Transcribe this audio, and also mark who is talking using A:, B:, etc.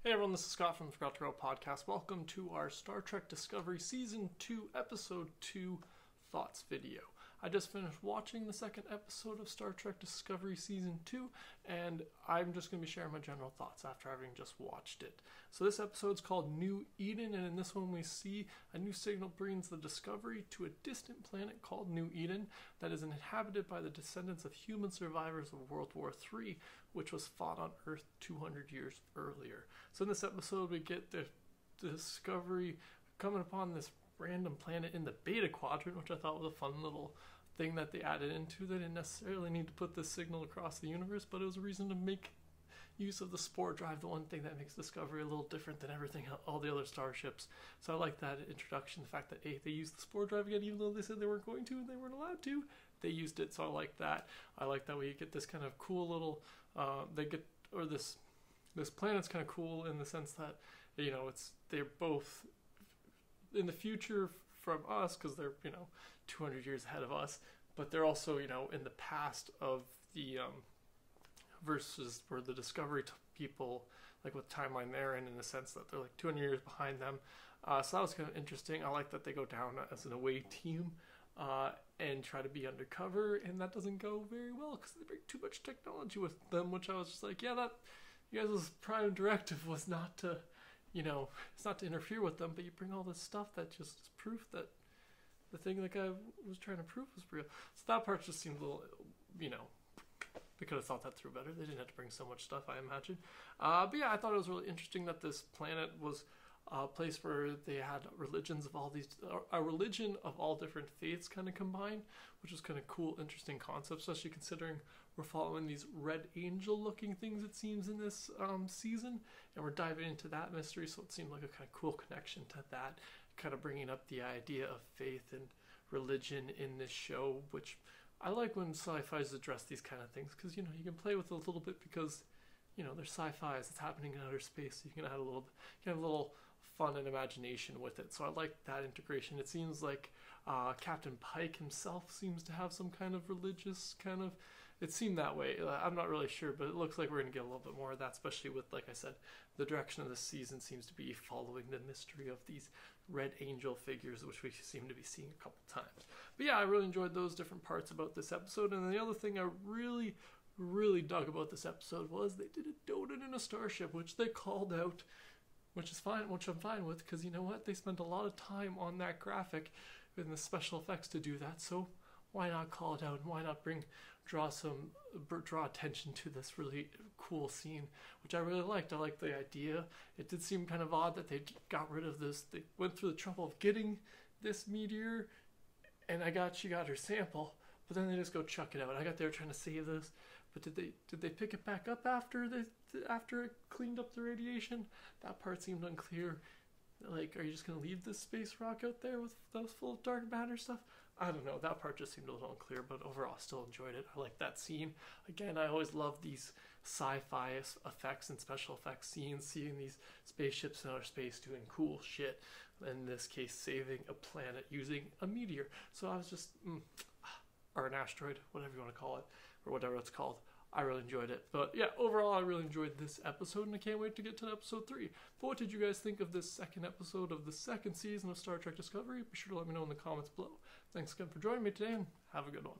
A: Hey everyone, this is Scott from the Forgot to Grow podcast. Welcome to our Star Trek Discovery Season 2, Episode 2 Thoughts video. I just finished watching the second episode of Star Trek Discovery Season 2, and I'm just going to be sharing my general thoughts after having just watched it. So this episode's called New Eden, and in this one we see a new signal brings the Discovery to a distant planet called New Eden that is inhabited by the descendants of human survivors of World War III, which was fought on Earth 200 years earlier. So in this episode we get the Discovery coming upon this random planet in the Beta Quadrant, which I thought was a fun little thing that they added into. They didn't necessarily need to put this signal across the universe, but it was a reason to make use of the spore drive, the one thing that makes Discovery a little different than everything, all the other starships. So I like that introduction, the fact that they used the spore drive again, even though they said they weren't going to and they weren't allowed to. They used it, so I like that. I like that we get this kind of cool little, this planet's kind of cool in the sense that, they're both in the future from us, because they're 200 years ahead of us, but they're also in the past of the versus where the Discovery people, like what timeline they're in the sense that they're like 200 years behind them. So that was kind of interesting. I like that they go down as an away team and try to be undercover, and that doesn't go very well because they bring too much technology with them, which I was just like, yeah, that you guys' prime directive was not to it's not to interfere with them, but you bring all this stuff that just is proof that the thing that guy was trying to prove was real. So that part just seemed a little, they could have thought that through better. They didn't have to bring so much stuff, I imagine. But yeah, I thought it was really interesting that this planet was a place where they had religions of all these, a religion of all different faiths kind of combined, which was kind of cool, interesting concept, especially considering we're following these red angel looking things, it seems, in this season, and we're diving into that mystery, so it seemed like a kind of cool connection to that, kind of bringing up the idea of faith and religion in this show, which I like when sci-fis address these kind of things, because you can play with it a little bit, because they're sci-fis, it's happening in outer space, so you can add a little, you can have a little fun and imagination with it. So I like that integration. It seems like Captain Pike himself seems to have some kind of religious kind of, it seemed that way. I'm not really sure, but it looks like we're going to get a little bit more of that, especially with, like I said, the direction of this season seems to be following the mystery of these red angel figures, which we seem to be seeing a couple times. But yeah, I really enjoyed those different parts about this episode. And the other thing I really dug about this episode was they did a donut in a starship, which they called out, which is fine, which I'm fine with, because you know what? They spent a lot of time on that graphic in the special effects to do that, so why not call it out, and why not draw attention to this really cool scene, which I really liked. I liked the idea. It did seem kind of odd that they got rid of this. They went through the trouble of getting this meteor, and she got her sample, but then they just go chuck it out. I got there trying to save this, but did they pick it back up after it cleaned up the radiation? That part seemed unclear. Like, are you just gonna leave this space rock out there with that was full of dark matter stuff? I don't know. That part just seemed a little unclear, but overall, I still enjoyed it. I like that scene. Again, I always love these sci-fi effects and special effects scenes, seeing these spaceships in outer space doing cool shit. In this case, saving a planet using a meteor. So I was just, or an asteroid, whatever you want to call it, or whatever it's called. I really enjoyed it. But yeah, overall, I really enjoyed this episode, and I can't wait to get to episode 3. But what did you guys think of this second episode of the second season of Star Trek Discovery? Be sure to let me know in the comments below. Thanks again for joining me today, and have a good one.